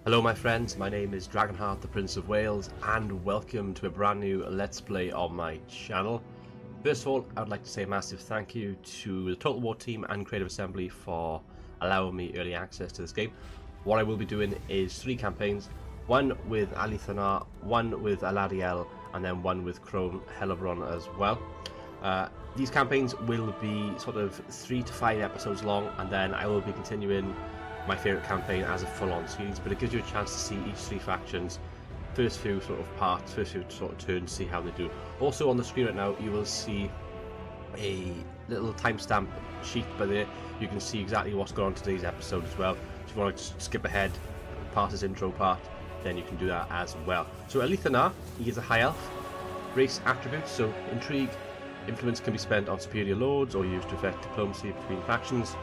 Hello my friends, my name is Dragonheart, the Prince of Wales, and welcome to a brand new Let's Play on my channel. First of all, I would like to say a massive thank you to the Total War team and Creative Assembly for allowing me early access to this game. What I will be doing is 3 campaigns, one with Alith Anar, one with Alith, and then one with Queen Crone as well. These campaigns will be sort of 3 to 5 episodes long, and then I will be continuing my favourite campaign as a full-on series, but it gives you a chance to see each 3 factions, first few sort of parts, first few sort of turns, see how they do. Also on the screen right now you will see a little timestamp sheet by there. You can see exactly what's going on in today's episode as well. So if you want to just skip ahead past this intro part, then you can do that as well. So Alith Anar, he is a high elf. Race attributes, so intrigue, influence can be spent on superior lords or used to affect diplomacy between factions.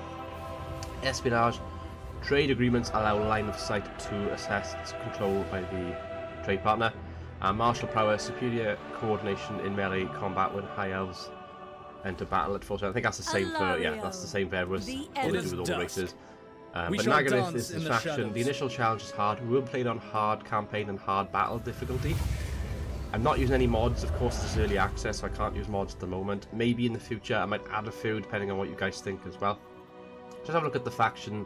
Espionage, trade agreements allow line of sight to assess control by the trade partner. Martial prowess, superior coordination in melee combat when high elves enter battle at full strength. I think that's the same for that's the same for everyone. What they do with all races. But Naggareth is this faction. The initial challenge is hard. We will play it on hard campaign and hard battle difficulty. I'm not using any mods, of course this is early access, so I can't use mods at the moment. Maybe in the future I might add a few depending on what you guys think as well. Just have a look at the faction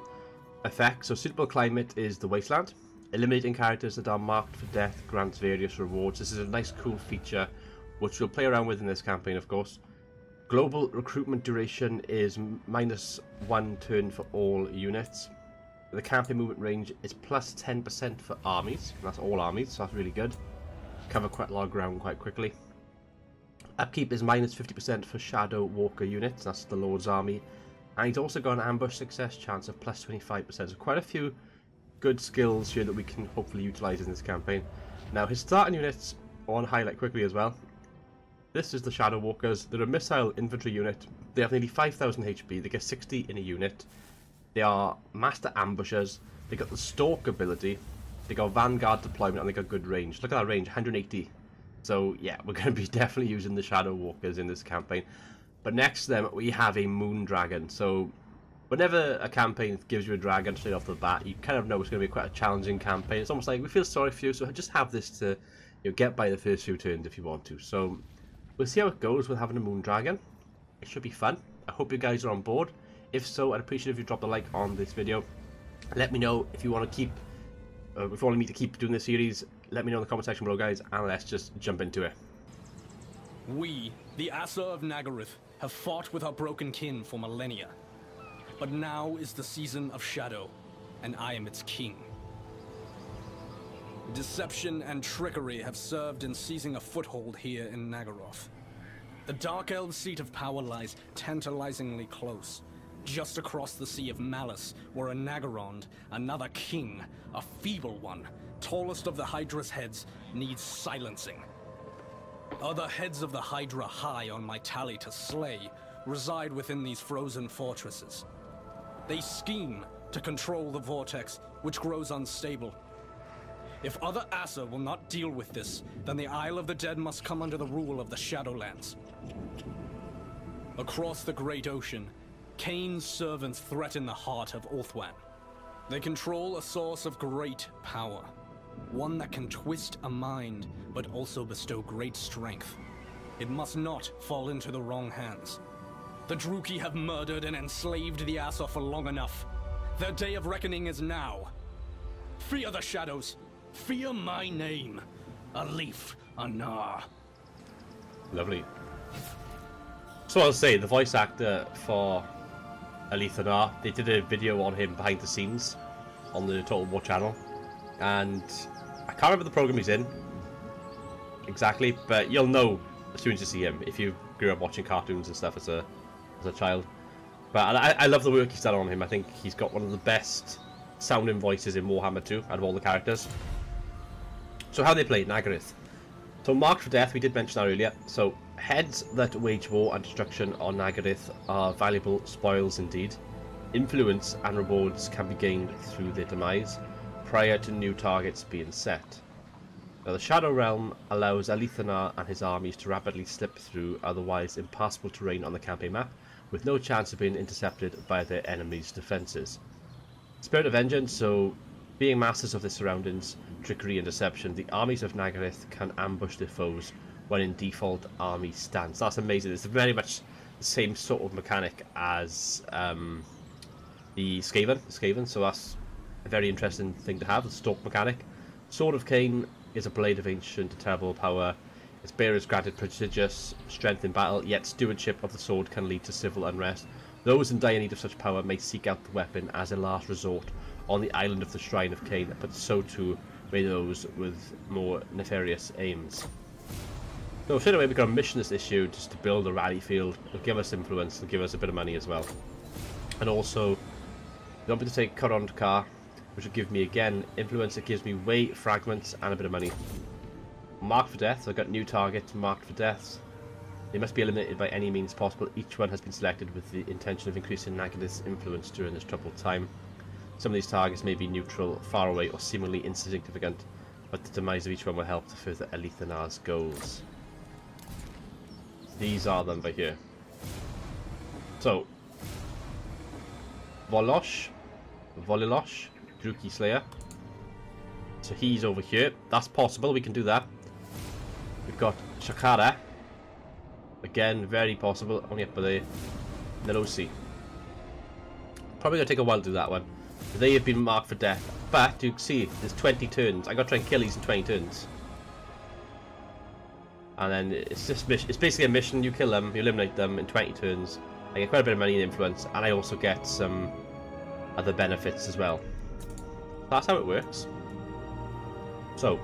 effects. So suitable climate is the wasteland. Eliminating characters that are marked for death grants various rewards. This is a nice cool feature which we'll play around with in this campaign, of course. Global recruitment duration is -1 turn for all units. The campaign movement range is plus 10% for armies. That's all armies, so that's really good. Cover quite a lot of ground quite quickly. Upkeep is -50% for Shadow Walker units. That's the Lord's army. And he's also got an ambush success chance of plus 25%. So quite a few good skills here that we can hopefully utilise in this campaign. Now his starting units I want to highlight quickly as well. This is the Shadow Walkers. They're a missile infantry unit. They have nearly 5,000 HP. They get 60 in a unit. They are master ambushers. They got the stalk ability. They got Vanguard Deployment and they got good range. Look at that range, 180. So yeah, we're going to be definitely using the Shadow Walkers in this campaign. But next to them we have a Moon Dragon. So whenever a campaign gives you a dragon straight off the bat, you kind of know it's going to be quite a challenging campaign. It's almost like we feel sorry for you, so just have this to get by the first few turns if you want to. So we'll see how it goes with having a Moon Dragon. It should be fun. I hope you guys are on board. If so, I'd appreciate if you drop a like on this video. Let me know if you want to keep, if you want me to keep doing this series. Let me know in the comment section below, guys, and let's just jump into it. We, the Asa of Naggareth, have fought with our broken kin for millennia. But now is the season of Shadow, and I am its king. Deception and trickery have served in seizing a foothold here in Naggaroth. The Dark Elves' seat of power lies tantalizingly close, just across the Sea of Malice, where a Naggarond, another king, a feeble one, tallest of the Hydra's heads, needs silencing. Other heads of the Hydra high on my tally to slay reside within these frozen fortresses. They scheme to control the vortex, which grows unstable. If other Asa will not deal with this, then the Isle of the Dead must come under the rule of the Shadowlands. Across the great ocean, Cain's servants threaten the heart of Ulthuan. They control a source of great power. One that can twist a mind, but also bestow great strength. It must not fall into the wrong hands. The Druki have murdered and enslaved the Asa for long enough. Their day of reckoning is now. Fear the shadows. Fear my name. Alith Anar. Lovely. So I'll say, the voice actor for Alith Anar, they did a video on him behind the scenes on the Total War channel. And I can't remember the program he's in exactly, but you'll know as soon as you see him if you grew up watching cartoons and stuff as a child. But I love the work he's done on him. I think he's got one of the best sounding voices in Warhammer 2 out of all the characters. So how they play Naggareth. So marked for death, we did mention that earlier. So heads that wage war and destruction on Naggareth are valuable spoils indeed. Influence and rewards can be gained through their demise prior to new targets being set. Now, the Shadow Realm allows Alith Anar and his armies to rapidly slip through otherwise impassable terrain on the campaign map, with no chance of being intercepted by their enemies' defences. Spirit of Vengeance, so Being masters of their surroundings, trickery and deception, the armies of Nagaryth can ambush their foes when in default army stance. That's amazing. It's very much the same sort of mechanic as the Skaven, so that's a very interesting thing to have, the stalk mechanic. Sword of Cain is a blade of ancient terrible power. Its bearer is granted prodigious strength in battle, yet stewardship of the sword can lead to civil unrest. Those in dire need of such power may seek out the weapon as a last resort on the island of the Shrine of Cain, but so too may those with more nefarious aims. So straight away we've got a mission this issue just to build a rally field. It'll give us influence, it'll give us a bit of money as well. And also, they want me to take Corond Car, which will give me again influence. It gives me weight, fragments, and a bit of money. Marked for death, so I've got new targets marked for deaths. They must be eliminated by any means possible. Each one has been selected with the intention of increasing Nagaryth's influence during this troubled time. Some of these targets may be neutral, far away, or seemingly insignificant, but the demise of each one will help to further Alith Anar's goals. These are them by here. So, Volilosh, Druki Slayer. So he's over here. That's possible, we can do that. We've got Shakara. Again, very possible. Only up by there. Nelosi. Probably going to take a while to do that one. They have been marked for death. But you can see, there's 20 turns. I got to try and kill these in 20 turns. And then it's just it's basically a mission. You kill them, you eliminate them in 20 turns. I get quite a bit of money and influence, and I also get some other benefits as well. That's how it works. So,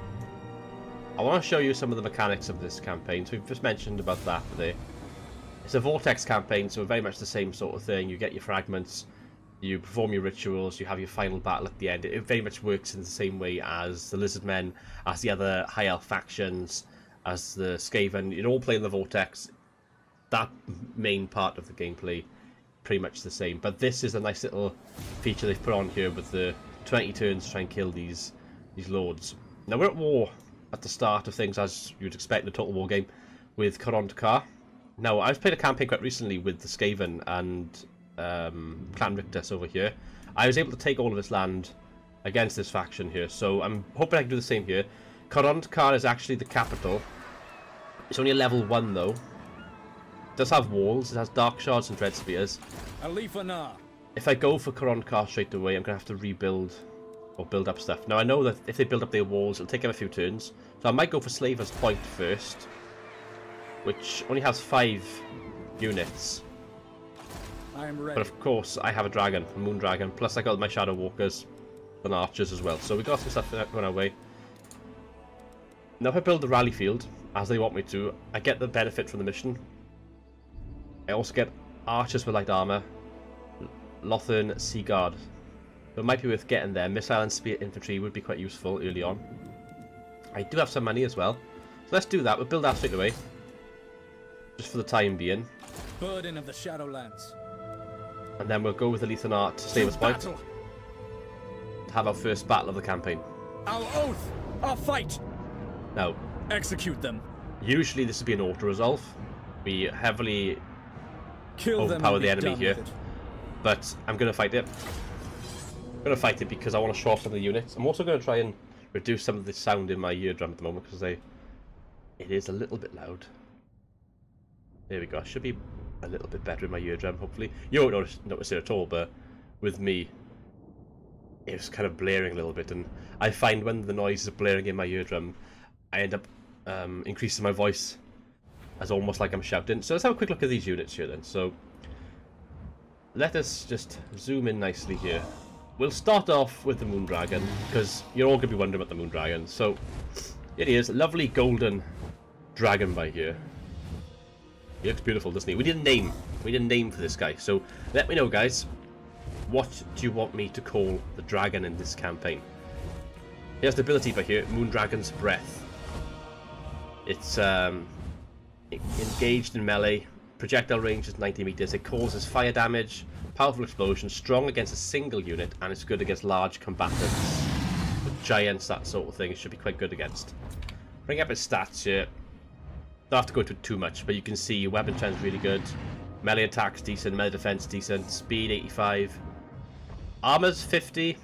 I want to show you some of the mechanics of this campaign. So we've just mentioned about that today. It's a Vortex campaign, so very much the same sort of thing. You get your fragments, you perform your rituals, you have your final battle at the end. It very much works in the same way as the Lizardmen, as the other High Elf factions, as the Skaven. You all play in the Vortex. That main part of the gameplay, pretty much the same. But this is a nice little feature they've put on here with the 20 turns to try and kill these lords. Now we're at war at the start of things, as you'd expect in a Total War game, with Corond Car. Now I've played a campaign quite recently with the Skaven and Clan Rictus over here. I was able to take all of this land against this faction here, so I'm hoping I can do the same here. Corond Car is actually the capital. It's only a level 1 though. It does have walls, it has dark shards and dread spears. Alith Anar. If I go for Corond Car straight away, I'm going to have to rebuild or build up stuff. Now I know that if they build up their walls, it'll take them a few turns. So I might go for Slaver's Point first, which only has 5 units. I am ready. But of course, I have a dragon, a moon dragon, plus I got my Shadow Walkers and archers as well. So we got some stuff going our way. Now if I build the rally field, as they want me to, I get the benefit from the mission. I also get archers with light armor, Lothern Sea Guard. So it might be worth getting there. Missile and spear infantry would be quite useful early on. I do have some money as well. So let's do that. We'll build that straight away. Just for the time being. Burden of the Shadowlands. And then we'll go with Alith Anar to Slaver's Point. To have our first battle of the campaign. Our oath! Our fight! Now, execute them. Usually this would be an auto-resolve. We heavily Kill them overpower the enemy here. But I'm going to fight it. I'm going to fight it because I want to show off some of the units. I'm also going to try and reduce some of the sound in my eardrum at the moment because it is a little bit loud. There we go. I should be a little bit better in my eardrum, hopefully. You won't notice it at all, but with me, it was kind of blaring a little bit. And I find when the noise is blaring in my eardrum, I end up increasing my voice as almost like I'm shouting. So let's have a quick look at these units here then. So let us just zoom in nicely here. We'll start off with the Moon Dragon, because you're all going to be wondering about the Moon Dragon. So it is a lovely golden dragon by here. He looks beautiful, doesn't he? We need a name. We need a name for this guy. So let me know, guys. What do you want me to call the dragon in this campaign? He has the ability by here, Moon Dragon's Breath. It's engaged in melee. Projectile range is 90 meters. It causes fire damage, powerful explosion, strong against a single unit, and it's good against large combatants. The giants, that sort of thing, it should be quite good against. Bring up his stats here. Don't have to go into too much, but you can see weapon trend's really good. Melee attack's decent, melee defense decent, speed 85. Armor's 50.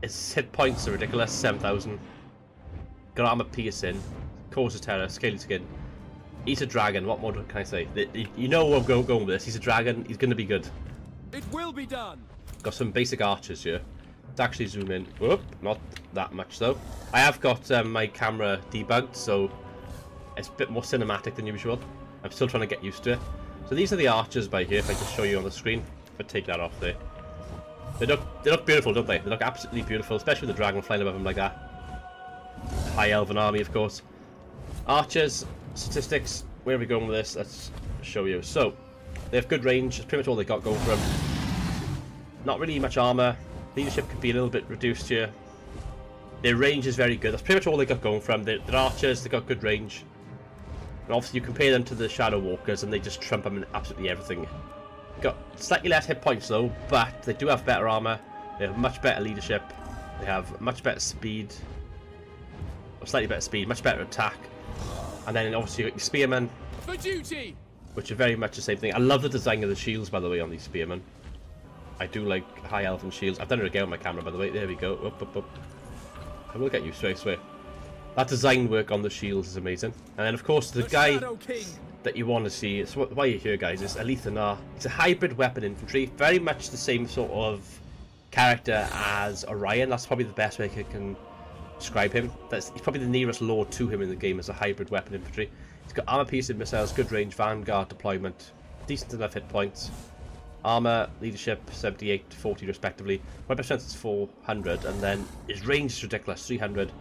His hit points are ridiculous, 7,000. Got armor piercing, cause of terror, scaly skin. He's a dragon. What more can I say? You know where I'm going with this. He's a dragon. He's going to be good. It will be done. Got some basic archers here. Let's actually zoom in. Whoop, not that much though. I have got my camera debugged, so it's a bit more cinematic than usual. I'm still trying to get used to it. So these are the archers by here. If I just show you on the screen, if I take that off there, they look beautiful, don't they? They look absolutely beautiful, especially with the dragon flying above them like that. High elven army, of course. Archers, statistics. Where are we going with this? Let's show you. So they have good range. That's pretty much all they got going for them. Not really much armor. Leadership could be a little bit reduced here. Their range is very good. That's pretty much all they got going for them. They're archers. They got good range. And obviously, you compare them to the Shadow Walkers, and they just trump them in absolutely everything. Got slightly less hit points though, but they do have better armor. They have much better leadership. They have much better speed, or slightly better speed, much better attack. And then obviously you got your Spearmen, for duty, which are very much the same thing. I love the design of the shields, by the way, on these Spearmen. I do like high elven shields. I've done it again on my camera, by the way. There we go. Up, up, up. I will get you straight, I swear. That design work on the shields is amazing. And then, of course, the guy that you want to see, it's why you're here, guys, is Alith Anar. It's a hybrid weapon infantry, very much the same sort of character as Orion. That's probably the best way I can describe him. He's probably the nearest lord to him in the game as a hybrid weapon infantry. He's got armor piercing missiles, good range, Vanguard deployment, decent enough hit points. Armor, leadership, 78, 40 respectively. Weapon strength is 400, and then his range is ridiculous, 300.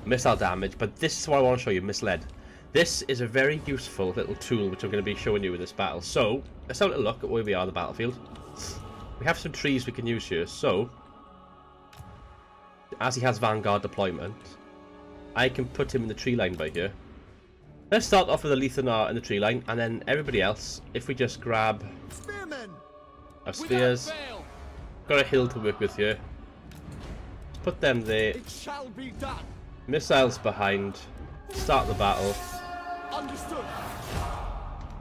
Missile damage, but this is what I want to show you, misled. This is a very useful little tool which I'm going to be showing you in this battle. So, let's have a little look at where we are on the battlefield. We have some trees we can use here, so as he has Vanguard deployment, I can put him in the tree line by here. Let's start off with Alith Anar in the tree line, and then everybody else, if we just grab our spears, got a hill to work with here. Put them there. It shall be done. Missiles behind. Start the battle. Understood.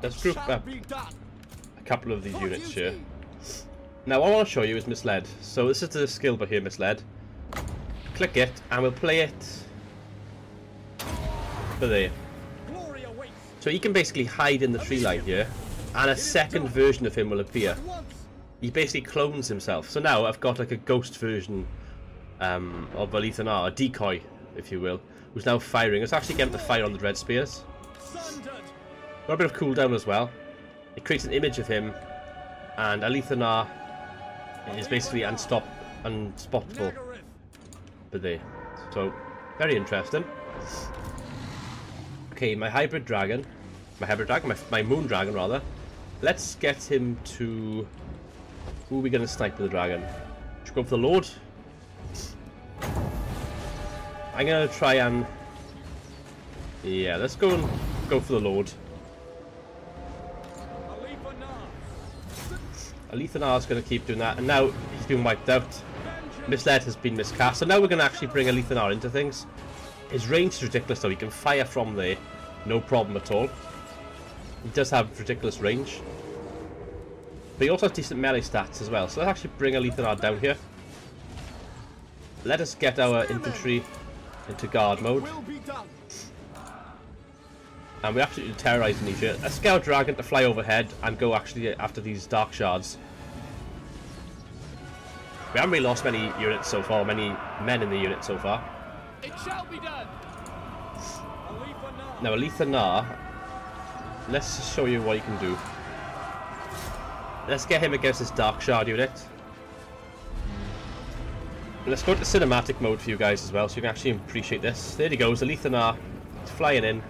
Let's group up a couple of these units here. Now what I want to show you is misled. So this is the skill by here, misled. Click it and we'll play it for there. So he can basically hide in the tree line here, and a second version of him will appear. He basically clones himself. So now I've got like a ghost version of Alith Anar, a decoy, if you will, who's now firing. Let's actually get him to fire on the Dread Spears. Got a bit of cooldown as well. It creates an image of him, and Alith Anar is basically unstoppable. But there. So, very interesting. Okay, my moon dragon rather. Let's get him to... Who are we going to snipe with the dragon? Should we go for the Lord? I'm going to try and... Yeah, let's go for the Lord. Alith Anar's going to keep doing that, and now he's been wiped out. Misled has been miscast, so now we're going to actually bring Alith Anar into things. His range is ridiculous though, he can fire from there, no problem at all. He does have ridiculous range. But he also has decent melee stats as well, so let's actually bring Alith Anar down here. Let us get our infantry into guard mode. And we're absolutely terrorising these here. Let's get our dragon to fly overhead and go actually after these dark shards. We haven't really lost many units so far, many men in the unit so far. It shall be done. Now Alith Anar, let's just show you what he can do. Let's get him against this dark shard unit. Let's go to cinematic mode for you guys as well, so you can actually appreciate this. There he goes, Alith Anar, he's flying in.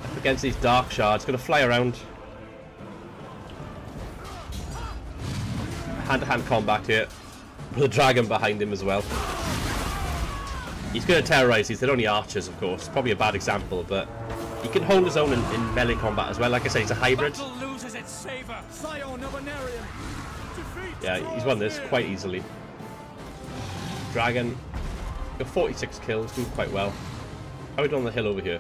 Up against these dark shards, going to fly around. Hand-to-hand combat here, with a dragon behind him as well. He's going to terrorise these, they're only archers of course, probably a bad example, but he can hold his own in melee combat as well. Like I said, he's a hybrid. Yeah, he's won this quite easily. Dragon, got 46 kills, doing quite well. How are we doing on the hill over here?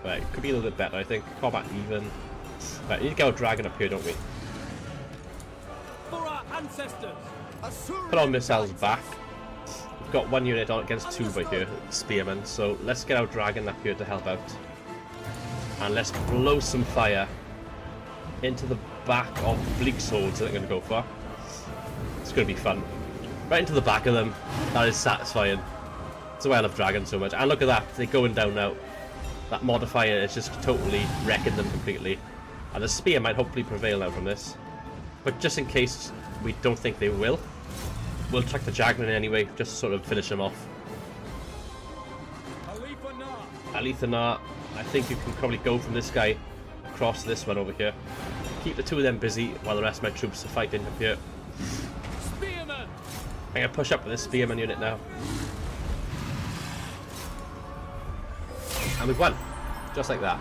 Right, could be a little bit better I think, combat even. Right, we need to get our dragon up here, don't we? For our ancestors. Put our missiles back. We've got one unit on against two by here, Spearmen, so let's get our dragon up here to help out. And let's blow some fire into the back of the bleak swords that they're going to go for. It's going to be fun. Right into the back of them. That is satisfying. That's why I love dragons so much. And look at that, they're going down now. That modifier is just totally wrecking them completely. And the spear might hopefully prevail now from this. But just in case we don't think they will, we'll chuck the Javelin in anyway, just to sort of finish them off. Alith Anar, I think you can probably go from this guy across this one over here. Keep the two of them busy while the rest of my troops are fighting up here. Spearmen! I'm going to push up with this Spearman unit now. And we've won. Just like that.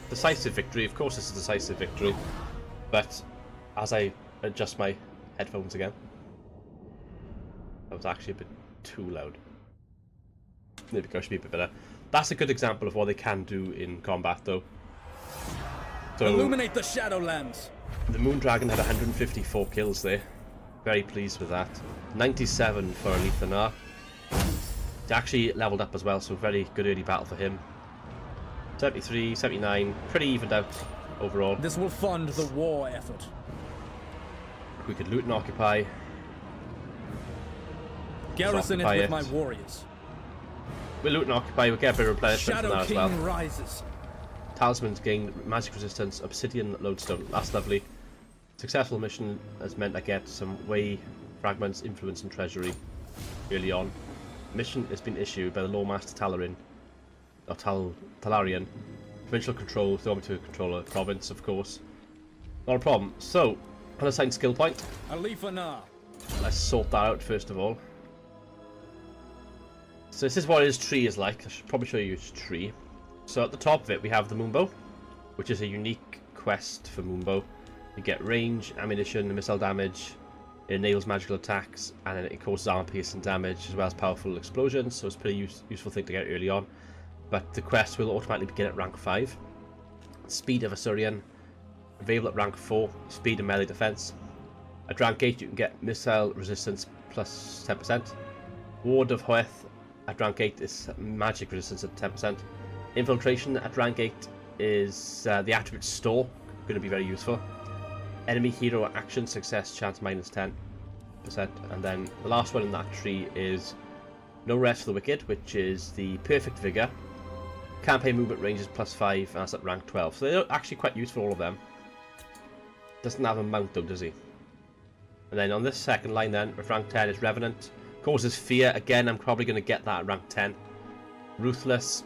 Decisive victory. Of course it's a decisive victory. But as I adjust my headphones again, that was actually a bit too loud. Maybe I should be a bit better. That's a good example of what they can do in combat though. So, illuminate the Shadowlands. The Moon Dragon had 154 kills there. Very pleased with that. 97 for Alith Anar. He actually leveled up as well, so very good early battle for him. 73, 79, pretty evened out overall. This will fund the war effort. We could loot and occupy. Garrison it with my warriors. We'll loot and occupy, we'll get a bit of replenishment from that as well. Rises. Talismans gain magic resistance, obsidian lodestone, that's lovely. Successful mission has meant I get some way fragments, influence and treasury early on. Mission has been issued by the Lawmaster Talarin, or Talarian. Provincial control, throw me to control a province, of course. Not a problem. So, unassigned skill point. Alith Anar. Let's sort that out first of all. So this is what his tree is like. I should probably show you his tree. So at the top of it we have the Moonbow, which is a unique quest for Moonbow. You get range, ammunition, missile damage, it enables magical attacks, and then it causes armor piercing damage as well as powerful explosions, so it's a pretty useful thing to get early on. But the quest will automatically begin at rank 5. Speed of Assyrian, available at rank 4, speed and melee defense. At rank 8 you can get missile resistance plus 10%. Ward of Heph at rank 8 is magic resistance at 10%. Infiltration at rank 8 is the attribute store, going to be very useful. Enemy hero action success chance minus 10%. And then the last one in that tree is No Rest for the Wicked, which is the perfect vigor. Campaign movement range is plus 5, and that's at rank 12. So they're actually quite useful, all of them. Doesn't have a mount though, does he? And then on this second line then, with rank 10 is Revenant. Causes fear. Again, I'm probably going to get that at rank 10. Ruthless.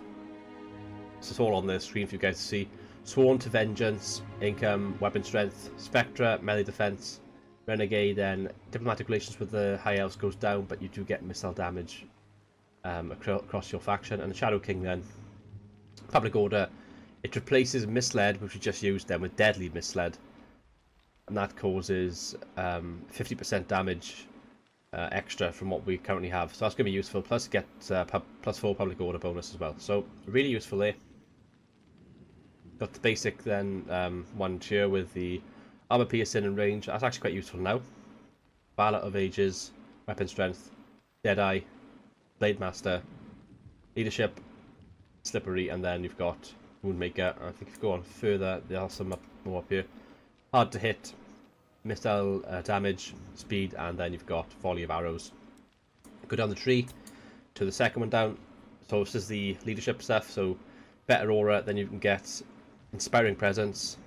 So it's all on the screen for you guys to see. Sworn to Vengeance, income, weapon strength, Spectre, melee defense, Renegade, then diplomatic relations with the High Elves goes down, but you do get missile damage across your faction. And the Shadow King then, Public Order, it replaces Misled, which we just used then, with Deadly Misled. And that causes 50% damage extra from what we currently have. So that's going to be useful, plus get plus 4 Public Order bonus as well. So really useful there. Got the basic then one here with the armor piercing and range. That's actually quite useful now. Ballad of Ages, weapon strength, Deadeye, Blade Master, leadership, slippery, and then you've got Woundmaker. I think if you go on further, there are some more up here. Hard to hit, missile damage, speed, and then you've got volley of arrows. Go down the tree to the second one down. So this is the leadership stuff. So better aura, then you can get Inspiring Presence,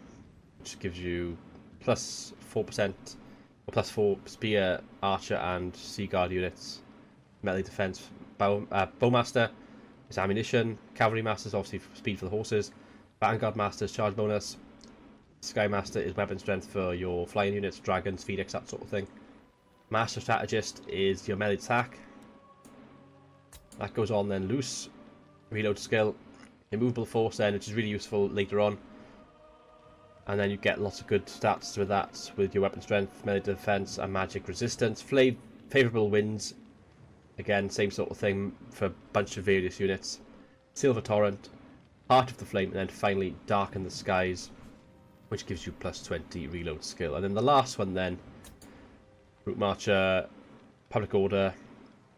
which gives you plus 4% or plus 4 spear, archer, and sea guard units. Melee defense, bowmaster is ammunition. Cavalry master is obviously speed for the horses. Vanguard master is charge bonus. Sky master is weapon strength for your flying units, dragons, phoenix, that sort of thing. Master strategist is your melee attack. That goes on then loose. Reload skill. Immovable force then, which is really useful later on. And then you get lots of good stats with that, with your weapon strength, melee defense, and magic resistance. Favorable winds, again, same sort of thing for a bunch of various units. Silver Torrent, Heart of the Flame, and then finally Darken the Skies. which gives you plus 20 reload skill. And then the last one then, Route Marcher, Public Order,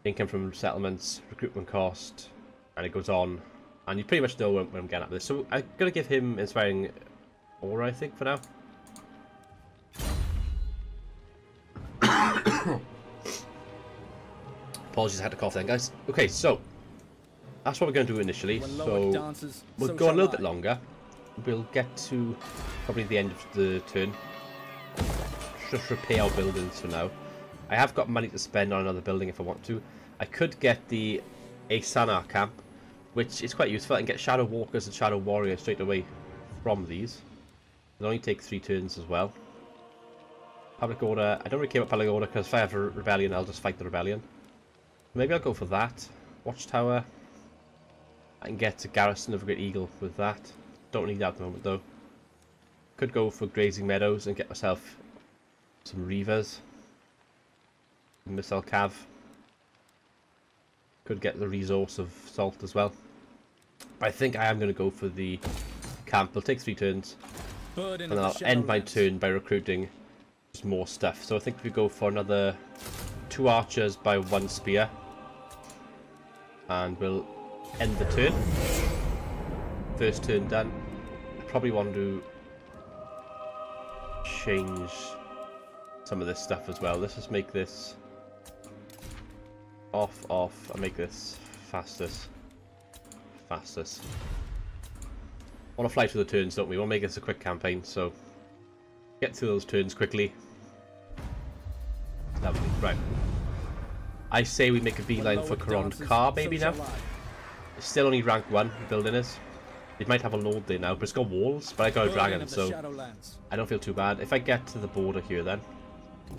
income from settlements, recruitment cost, and it goes on. And you pretty much know where I'm getting at this. So I'm going to give him Inspiring Aura, I think, for now. Apologies, I had to cough then, guys. Okay, so that's what we're going to do initially. So we'll go a little bit longer. We'll get to probably the end of the turn. Just repair our buildings for now. I have got money to spend on another building if I want to. I could get the Alith Anar Camp, which is quite useful. I can get Shadow Walkers and Shadow Warriors straight away from these. They'll only take 3 turns as well. Public Order. I don't really care about Public Order because if I have a Rebellion, I'll just fight the Rebellion. Maybe I'll go for that. Watchtower. I can get a Garrison of a Great Eagle with that. Don't need that at the moment though. Could go for Grazing Meadows and get myself some Reavers. Missile Cav. Could get the resource of Salt as well. But I think I am going to go for the camp. It'll take 3 turns. And then I'll end my turn by recruiting just more stuff. So I think we go for another 2 archers by 1 spear. And we'll end the turn. First turn done. I probably want to change some of this stuff as well. Let's just make this off, and make this fastest. I want to fly through the turns, don't we? We want to make this a quick campaign, so get through those turns quickly. Lovely. Right. I say we make a beeline for Corond Car maybe now. It's still only rank 1, building is. It might have a lord there now, but it's got walls, but I got a dragon, so I don't feel too bad. If I get to the border here then.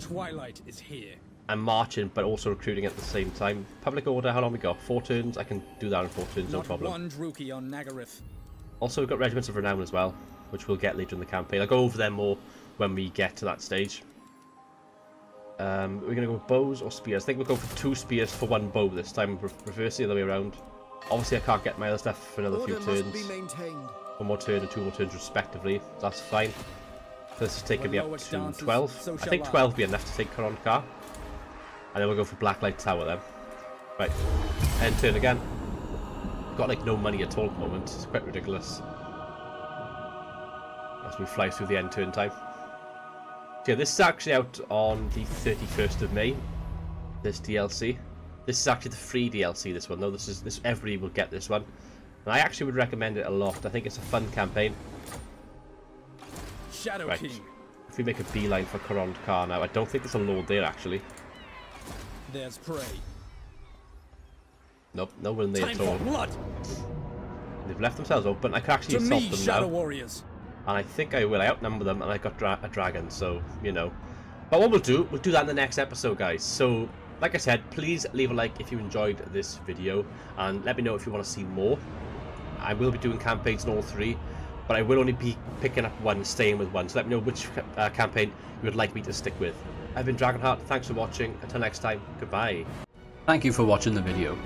Twilight is here. I'm marching, but also recruiting at the same time. Public Order, how long we got? 4 turns? I can do that in 4 turns, no problem. One Druki on Naggareth. Also, we've got Regiments of Renown as well, which we'll get later in the campaign. I'll go over them more when we get to that stage. We're going to go with bows or spears. I think we'll go for 2 spears for 1 bow this time. Reverse the other way around. Obviously, I can't get my other stuff for another few turns. 1 more turn and 2 more turns respectively. That's fine. So this is taking me up to 12. I think 12 will be enough to take Corond Car. And then we'll go for Blacklight Tower then. Right. End turn again. Got like no money at all at the moment. It's quite ridiculous. As we fly through the end turn time. So yeah, this is actually out on the 31st of May. This DLC. This is actually the free DLC, this one though. This everybody will get this one. And I actually would recommend it a lot. I think it's a fun campaign. Shadow right. King. If we make a beeline for Corond Car now, I don't think there's a lord there actually. There's prey. Nope, no one there at all. Blood. They've left themselves open. I can actually assault them Shadow now. Warriors. And I think I will. I outnumber them, and I got a dragon, so, you know. But what we'll do that in the next episode, guys. So, like I said, please leave a like if you enjoyed this video, and let me know if you want to see more. I will be doing campaigns in all 3, but I will only be picking up 1, staying with 1. So let me know which campaign you would like me to stick with. I've been Dragonheart, thanks for watching, until next time, goodbye. Thank you for watching the video.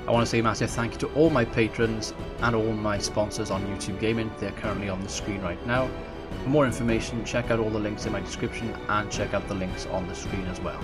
I want to say a massive thank you to all my patrons and all my sponsors on YouTube Gaming. They're currently on the screen right now. For more information, check out all the links in my description and check out the links on the screen as well.